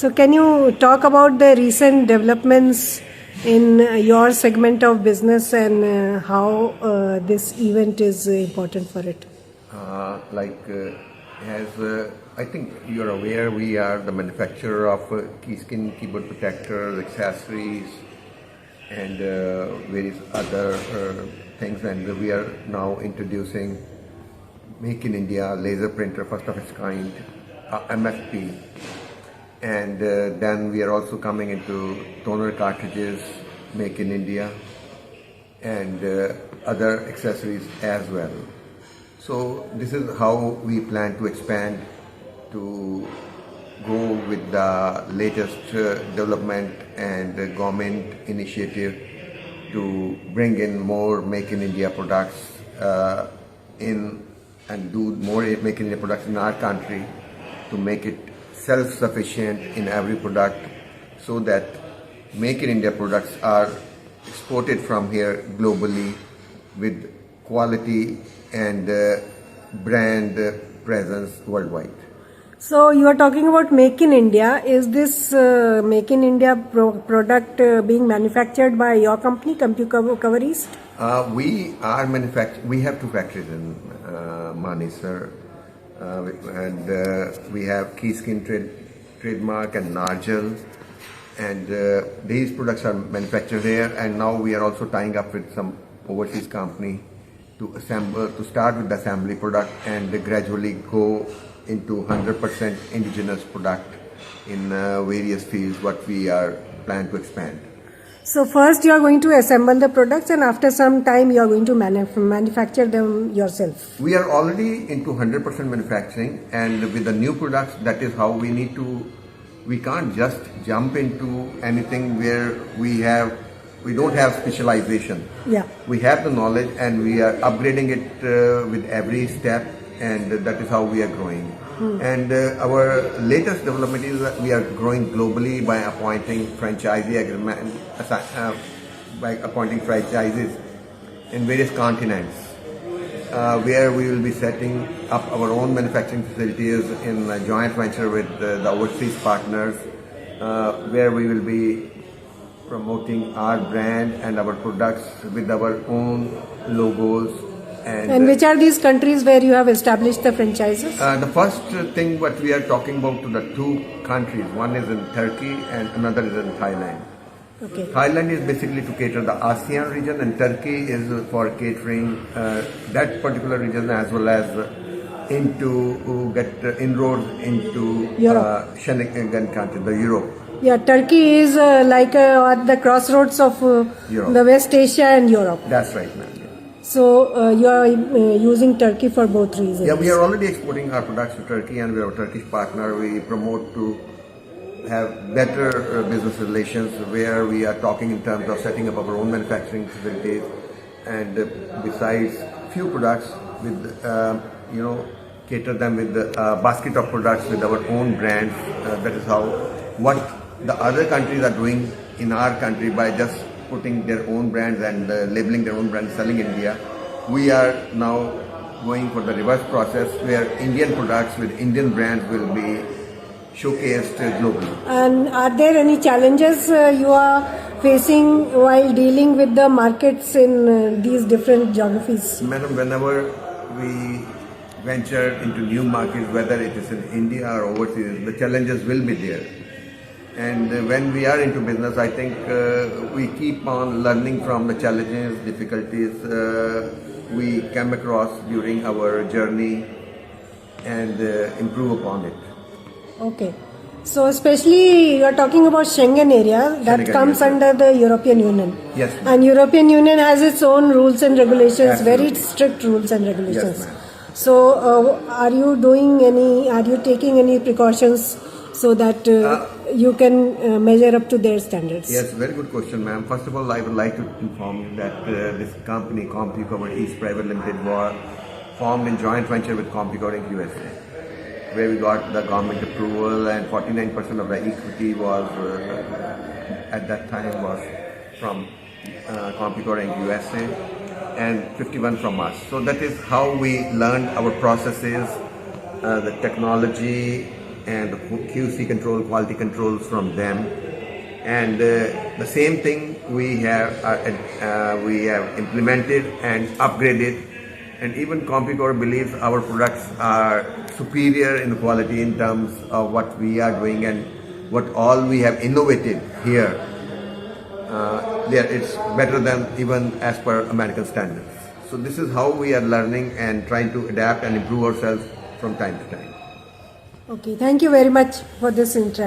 So can you talk about the recent developments in your segment of business and how this event is important for it? As I think you're aware, we are the manufacturer of Keyskin keyboard protectors, accessories, and various other things, and we are now introducing Make in India laser printer, first of its kind, MFP. And then we are also coming into toner cartridges, Make in India, and other accessories as well. So this is how we plan to expand, to go with the latest development and government initiative to bring in more Make in India products in and do more Make in India products in our country to make it self-sufficient in every product, so that Make in India products are exported from here globally with quality and brand presence worldwide. So you are talking about Make in India. Is this Make in India product being manufactured by your company, CompuCover East? We are we have two factories in Manesar. And we have Keyskin trademark and Nargel, and these products are manufactured here, and now we are also tying up with some overseas company to start with the assembly product and gradually go into 100% indigenous product in various fields what we are plan to expand. So first you are going to assemble the products, and after some time you are going to manufacture them yourself. We are already into 100% manufacturing, and with the new products, that is how we need to. We can't just jump into anything where we don't have specialization. Yeah. We have the knowledge, and we are upgrading it with every step, and that is how we are growing. And our latest development is that we are growing globally by appointing franchisee agreement, by appointing franchises in various continents, where we will be setting up our own manufacturing facilities in a joint venture with the overseas partners, where we will be promoting our brand and our products with our own logos. And which are these countries where you have established the franchises? The first thing what we are talking about to the two countries, one is in Turkey and another is in Thailand. Okay. Thailand is basically to cater the ASEAN region, and Turkey is for catering that particular region, as well as get inroads into Schengen country, the Europe. Yeah, Turkey is like at the crossroads of the West Asia and Europe. That's right, ma'am. So you are using Turkey for both reasons. Yeah, we are already exporting our products to Turkey, and we are a Turkish partner. We promote to have better business relations, where we are talking in terms of setting up our own manufacturing facilities, and besides few products with cater them with a basket of products with our own brands. That is how what the other countries are doing in our country by just putting their own brands and labeling their own brands, selling in India. We are now going for the reverse process, where Indian products with Indian brands will be showcased globally. And are there any challenges you are facing while dealing with the markets in these different geographies? Madam, whenever we venture into new markets, whether it is in India or overseas, the challenges will be there. And when we are into business, I think we keep on learning from the challenges, difficulties we come across during our journey, and improve upon it. Okay. So especially you are talking about Schengen area that comes under the European Union. Yes. And European Union has its own rules and regulations, Absolutely. very strict rules and regulations. Yes, ma'am. So are you taking any precautions so that you can measure up to their standards? Yes, very good question, ma'am. First of all, I would like to inform you that this company, CompuCover East Private Limited, was formed in joint venture with CompuCover Inc. USA, where we got the government approval, and 49% of the equity was at that time was from CompuCover Inc. USA, and 51 from us. So that is how we learned our processes, the technology, and the QC control, quality controls from them. And the same thing we have implemented and upgraded. And even CompuCover believes our products are superior in quality in terms of what we are doing and what all we have innovated here. It's better than even as per American standards. So this is how we are learning and trying to adapt and improve ourselves from time to time. Okay, thank you very much for this interaction.